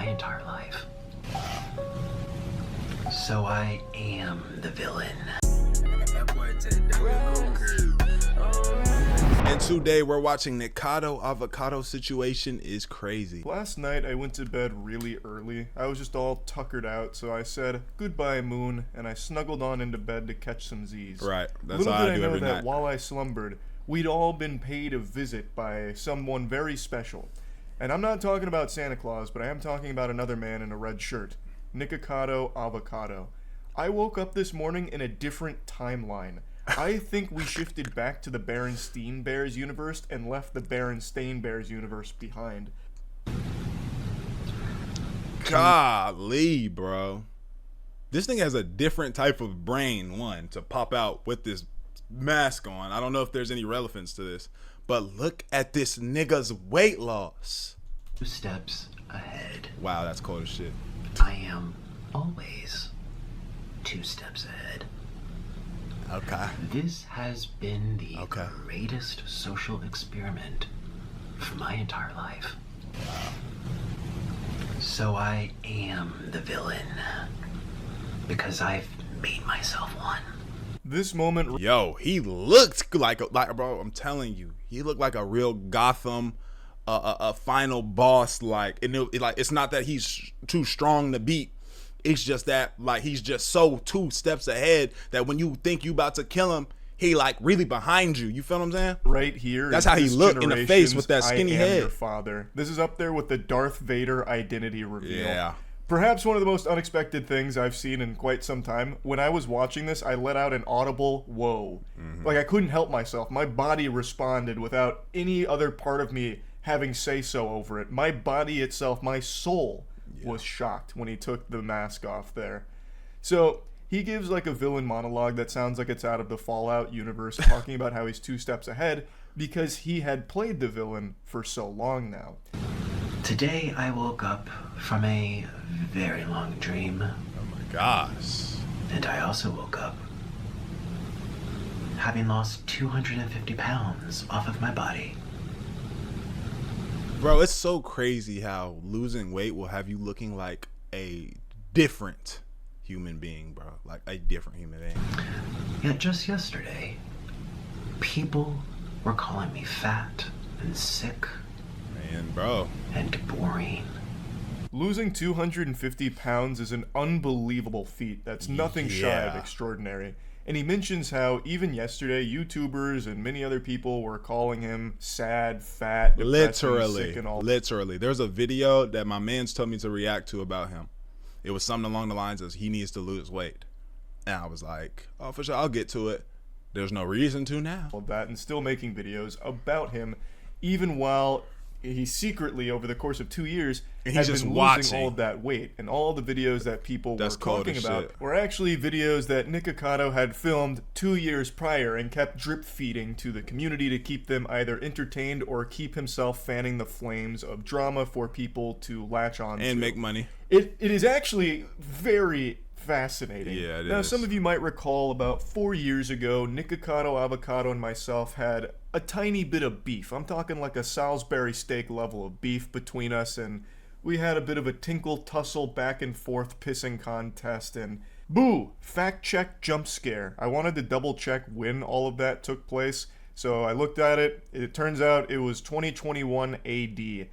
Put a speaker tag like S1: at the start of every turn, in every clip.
S1: my entire life. So I am the villain.
S2: And today we're watching Nikocado Avocado. Situation is crazy.
S3: Last night I went to bed really early. I was just all tuckered out, so I said goodbye moon and I snuggled on into bed to catch some Z's.
S2: Right, that's
S3: Little
S2: how
S3: did
S2: I do
S3: know
S2: every
S3: that
S2: night.
S3: while I slumbered, we'd all been paid a visit by someone very special. And I'm not talking about Santa Claus, but I am talking about another man in a red shirt. Nikocado Avocado. I woke up this morning in a different timeline. I think we shifted back to the Berenstain Bears universe and left the Berenstain Bears universe behind.
S2: Golly, bro. This thing has a different type of brain, one, to pop out with this mask on. I don't know if there's any relevance to this, but look at this nigga's weight loss.
S1: 2 steps ahead.
S2: Wow, that's cold as shit.
S1: I am always 2 steps ahead.
S2: Okay.
S1: This has been the
S2: Okay.
S1: greatest social experiment for my entire life. So I am the villain because I've made myself one.
S3: This moment
S2: Yo, he looked like bro, I'm telling you, he looked like a real Gotham a final boss, like, and it's not that he's too strong to beat. It's just that, like, he's just so 2 steps ahead that when you think you about to kill him, he like really behind you. You feel what I'm saying?
S3: right here.
S2: That's
S3: is
S2: how he
S3: this
S2: looked in the face with that
S3: generation's
S2: skinny
S3: I am
S2: head.
S3: Your father. This is up there with the Darth Vader identity reveal.
S2: Yeah.
S3: Perhaps one of the most unexpected things I've seen in quite some time. When I was watching this, I let out an audible whoa. Like, I couldn't help myself. My body responded without any other part of me having say-so over it. My body itself, my soul, was shocked when he took the mask off there. So he gives like a villain monologue that sounds like it's out of the Fallout universe, talking about how he's 2 steps ahead because he had played the villain for so long now.
S1: Today I woke up from a very long dream,
S2: Oh my gosh.
S1: and I also woke up having lost 250 pounds off of my body.
S2: Bro, it's so crazy how losing weight will have you looking like a different human being, bro. Like a different human being.
S1: Yet just yesterday, people were calling me fat and sick
S2: Man, bro.
S1: and boring.
S3: Losing 250 pounds is an unbelievable feat. That's nothing shy of
S2: Yeah.
S3: extraordinary. And he mentions how even yesterday, YouTubers and many other people were calling him sad, fat, depressing, sick, and all.
S2: Literally. There's a video that my man's told me to react to about him. It was something along the lines of he needs to lose weight. And I was like, oh, for sure, I'll get to it. There's no reason to now.
S3: Of that, and still making videos about him, even while he secretly, over the course of 2 years,
S2: And
S3: had
S2: he's just
S3: been
S2: watching.
S3: losing all of that weight. And all the videos that people
S2: That's
S3: were
S2: cold
S3: talking
S2: as
S3: about
S2: shit.
S3: were actually videos that Nikocado had filmed 2 years prior and kept drip feeding to the community to keep them either entertained or keep himself fanning the flames of drama for people to latch on to.
S2: And make money.
S3: It is actually very fascinating.
S2: Yeah, it
S3: now,
S2: is.
S3: some of you might recall about 4 years ago, Nikocado Avocado and myself had a tiny bit of beef. I'm talking like a Salisbury steak level of beef between us, and we had a bit of a tinkle tussle back and forth pissing contest, and boo, fact check jump scare. I wanted to double check when all of that took place, so I looked at it. It turns out it was 2021 AD. It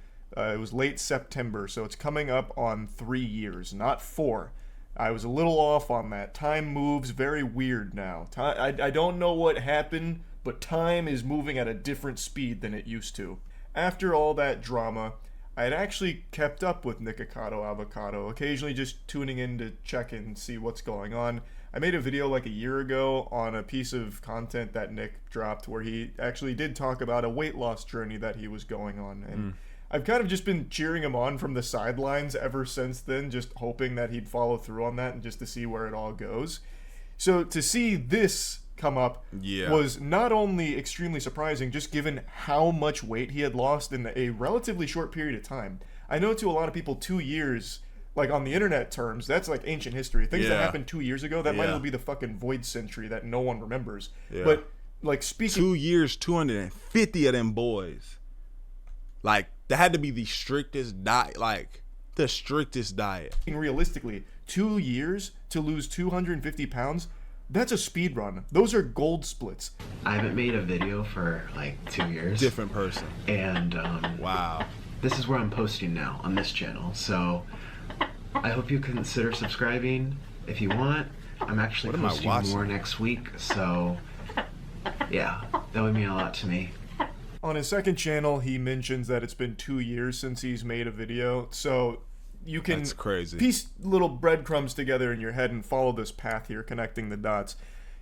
S3: was late September, so it's coming up on 3 years, not 4. I was a little off on that. Time moves very weird now. I don't know what happened, but time is moving at a different speed than it used to. After all that drama, I had actually kept up with Nikocado Avocado, occasionally just tuning in to check and see what's going on. I made a video like a year ago on a piece of content that Nick dropped where he actually did talk about a weight loss journey that he was going on. And I've kind of just been cheering him on from the sidelines ever since then, just hoping that he'd follow through on that and just to see where it all goes. So to see this come up was not only extremely surprising, just given how much weight he had lost in a relatively short period of time. I know to a lot of people 2 years, like on the internet terms, that's like ancient history. Things that happened 2 years ago, that might as well be the fucking void century that no one remembers. But like speaking
S2: 2 years, 250 of them boys. Like, that had to be the strictest diet. Like, The strictest diet.
S3: Realistically, 2 years to lose 250 pounds, that's a speed run. Those are gold splits.
S1: I haven't made a video for like 2 years.
S2: Different person.
S1: And
S2: Wow.
S1: this is where I'm posting now on this channel. So I hope you consider subscribing if you want. I'm actually
S2: What am I
S1: posting
S2: watching?
S1: more next week. So yeah, that would mean a lot to me.
S3: On his second channel, he mentions that it's been 2 years since he's made a video. So you can
S2: That's crazy.
S3: piece little breadcrumbs together in your head and follow this path here, connecting the dots.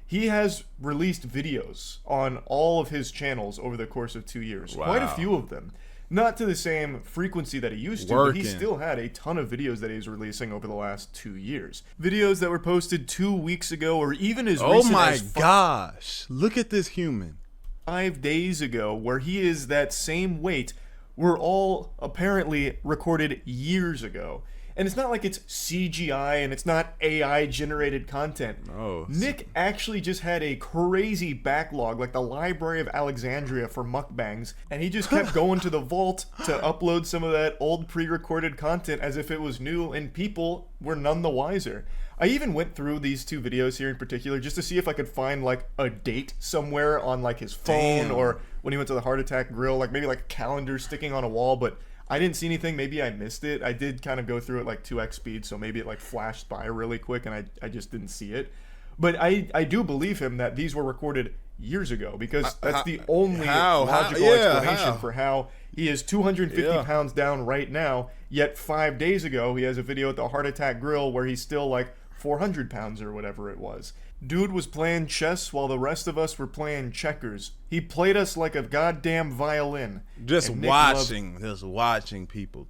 S3: He has released videos on all of his channels over the course of 2 years.
S2: Wow.
S3: Quite a few of them. Not to the same frequency that he used to, but he
S2: Working.
S3: still had a ton of videos that he was releasing over the last 2 years. Videos that were posted 2 weeks ago or even as
S2: Oh
S3: recent
S2: my
S3: as
S2: gosh. Look at this human.
S3: 5 days ago, where he is that same weight, were all apparently recorded years ago. And it's not like it's CGI and it's not AI generated content.
S2: Oh,
S3: Nick actually just had a crazy backlog, like the Library of Alexandria for mukbangs, and he just kept going to the vault to upload some of that old pre-recorded content as if it was new, and people were none the wiser. I even went through these 2 videos here in particular just to see if I could find like a date somewhere on like his phone,
S2: Damn.
S3: or when he went to the Heart Attack Grill, like maybe like a calendar sticking on a wall, but I didn't see anything. Maybe I missed it. I did kind of go through it like 2x speed, so maybe it like flashed by really quick and I just didn't see it. But I do believe him that these were recorded years ago, because that's the only logical explanation for how he is 250 pounds down right now, yet 5 days ago he has a video at the Heart Attack Grill where he's still like 400 pounds or whatever it was. Dude was playing chess while the rest of us were playing checkers. He played us like a goddamn violin.
S2: Just
S3: And Nick
S2: watching people.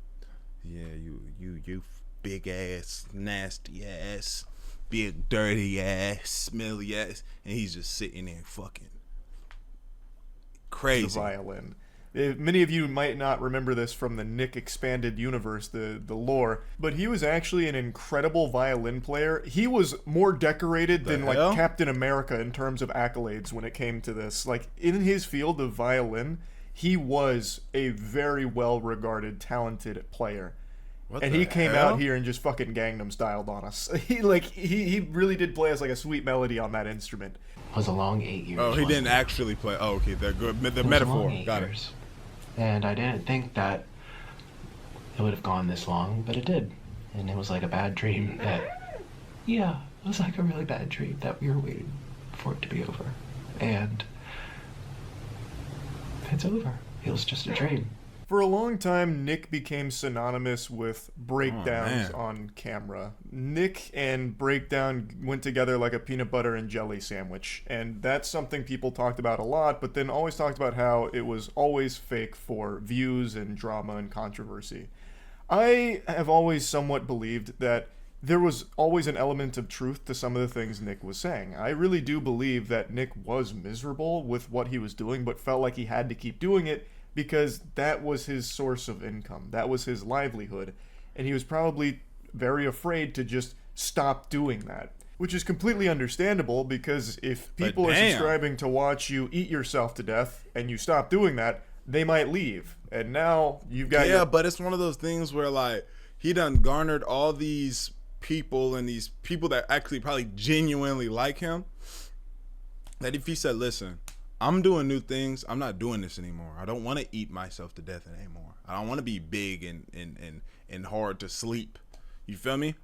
S2: Yeah, you big ass, nasty ass, big dirty ass, smelly ass, and he's just sitting there fucking crazy.
S3: The violin. Many of you might not remember this from the Nick expanded universe, the lore, but he was actually an incredible violin player. He was more decorated than like Captain America in terms of accolades when it came to this. Like in his field of violin, he was a very well regarded, talented player. And he came out here and just fucking Gangnam styled on us. He really did play us like a sweet melody on that instrument.
S1: It was a long 8 years.
S2: Oh, he
S1: wasn't
S2: didn't
S1: it?
S2: actually play. Oh, okay, the
S1: It was
S2: metaphor.
S1: a long 8
S2: Got
S1: years. And I didn't think that it would have gone this long, but it did. And it was like a bad dream that, yeah, it was like a really bad dream that we were waiting for it to be over. And it's over. It was just a dream.
S3: For a long time, Nick became synonymous with breakdowns
S2: man.
S3: on camera. Nick and breakdown went together like a peanut butter and jelly sandwich, and that's something people talked about a lot, but then always talked about how it was always fake for views and drama and controversy. I have always somewhat believed that there was always an element of truth to some of the things Nick was saying. I really do believe that Nick was miserable with what he was doing, but felt like he had to keep doing it because that was his source of income. That was his livelihood. And he was probably very afraid to just stop doing that. Which is completely understandable, because if people are subscribing to watch you eat yourself to death and you stop doing that, they might leave. And now you've got
S2: but it's one of those things where like he done garnered all these people and these people that actually probably genuinely like him, that if he said, listen, I'm doing new things, I'm not doing this anymore. I don't want to eat myself to death anymore. I don't want to be big and hard to sleep. You feel me?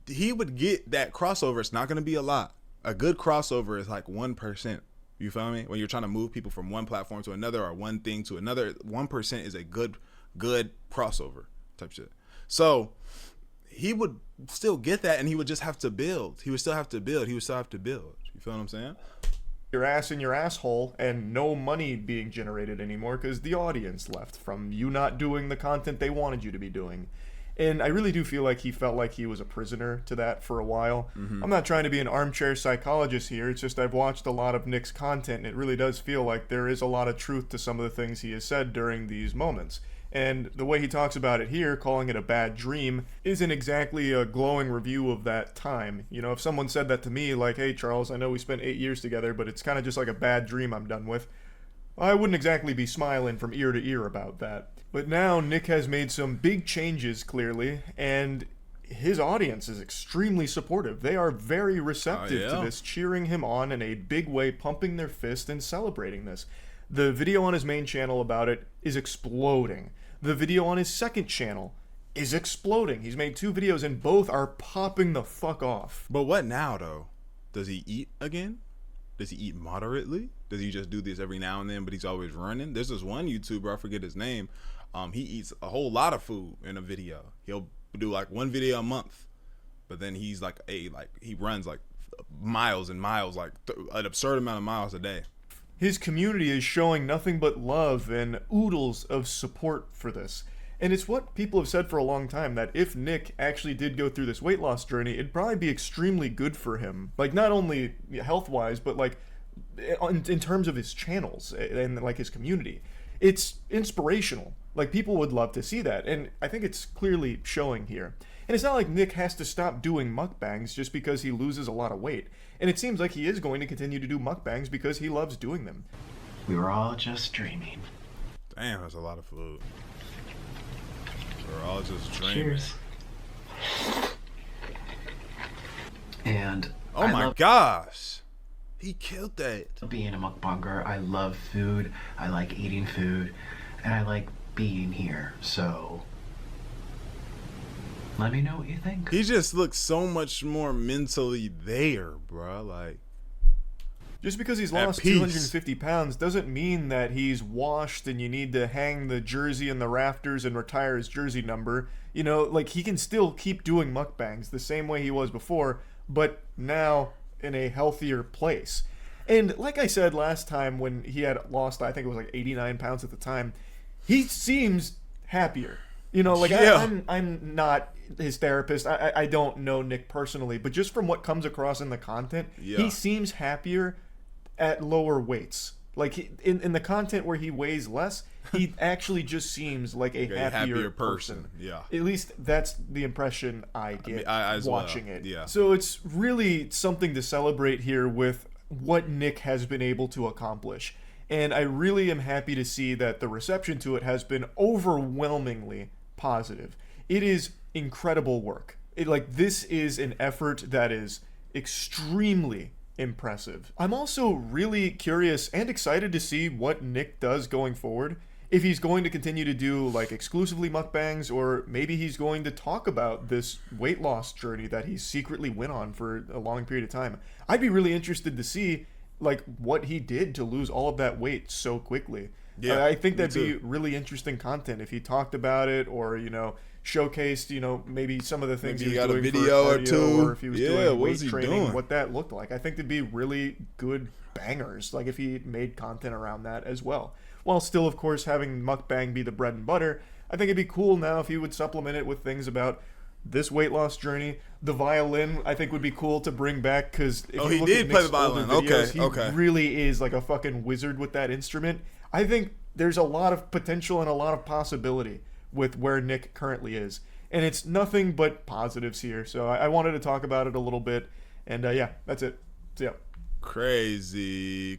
S2: He would get that crossover. It's not going to be a lot. A good crossover is like 1%. You feel me? When you're trying to move people from one platform to another or one thing to another, 1% is a good crossover type shit. So he would still get that, and he would just have to build. He would still have to build. You feel what I'm saying?
S3: your ass in your asshole and no money being generated anymore because the audience left from you not doing the content they wanted you to be doing. And I really do feel like he felt like he was a prisoner to that for a while. I'm not trying to be an armchair psychologist here. It's just I've watched a lot of Nick's content, and it really does feel like there is a lot of truth to some of the things he has said during these moments. And the way he talks about it here, calling it a bad dream, isn't exactly a glowing review of that time. You know, if someone said that to me, like, hey, Charles, I know we spent 8 years together, but it's kind of just like a bad dream I'm done with, I wouldn't exactly be smiling from ear to ear about that. But now Nick has made some big changes, clearly, and his audience is extremely supportive. They are very receptive to this, cheering him on in a big way, pumping their fist and celebrating this. The video on his main channel about it is exploding. The video on his second channel is exploding. He's made 2 videos and both are popping the fuck off.
S2: But what now, though? Does he eat again? Does he eat moderately? Does he just do this every now and then, but he's always running? There's this one YouTuber, I forget his name. He eats a whole lot of food in a video. He'll do like 1 video a month, but then he's like he runs like miles and miles, like an absurd amount of miles a day.
S3: His community is showing nothing but love and oodles of support for this. And it's what people have said for a long time, that if Nick actually did go through this weight loss journey, it'd probably be extremely good for him. Like, not only health-wise, but like in terms of his channels and like his community. It's inspirational. Like, people would love to see that, and I think it's clearly showing here. And it's not like Nick has to stop doing mukbangs just because he loses a lot of weight. And it seems like he is going to continue to do mukbangs because he loves doing them.
S1: We were all just dreaming.
S2: Damn, that's a lot of food. We're all just dreaming.
S1: Cheers. And
S2: oh my gosh, he killed that.
S1: Being a mukbanger, I love food. I like eating food, and I like being here. So let me know what you think.
S2: He just looks so much more mentally there, bro. Like,
S3: just because he's lost 250 pounds doesn't mean that he's washed and you need to hang the jersey in the rafters and retire his jersey number. You know, like, he can still keep doing mukbangs the same way he was before, but now in a healthier place. And like I said last time, when he had lost, I think it was like 89 pounds at the time, he seems happier. You know, like,
S2: yeah.
S3: I'm not his therapist. I don't know Nick personally, but just from what comes across in the content, he seems happier at lower weights. Like, in the content where he weighs less, he actually just seems like a happier person.
S2: Yeah.
S3: At least that's the impression I get watching it.
S2: Yeah.
S3: So it's really something to celebrate here with what Nick has been able to accomplish. And I really am happy to see that the reception to it has been overwhelmingly positive. It is incredible work. This is an effort that is extremely impressive. I'm also really curious and excited to see what Nick does going forward. If he's going to continue to do like exclusively mukbangs, or maybe he's going to talk about this weight loss journey that he secretly went on for a long period of time. I'd be really interested to see like what he did to lose all of that weight so quickly. Yeah, I think that'd be really interesting content if he talked about it, or, you know, showcased, you know, maybe some of the things
S2: maybe
S3: he was doing
S2: a video
S3: for cardio,
S2: or two,
S3: or if he was doing weight training, what that looked like. I think there'd be really good bangers, like if he made content around that as well, while still, of course, having mukbang be the bread and butter. I think it'd be cool now if he would supplement it with things about this weight loss journey. The violin, I think, would be cool to bring back, because if you look at Nick's older videos, he really is like a fucking wizard with that instrument. I think there's a lot of potential and a lot of possibility with where Nick currently is, and it's nothing but positives here. So I wanted to talk about it a little bit, and yeah, that's it. So yeah.
S2: Crazy.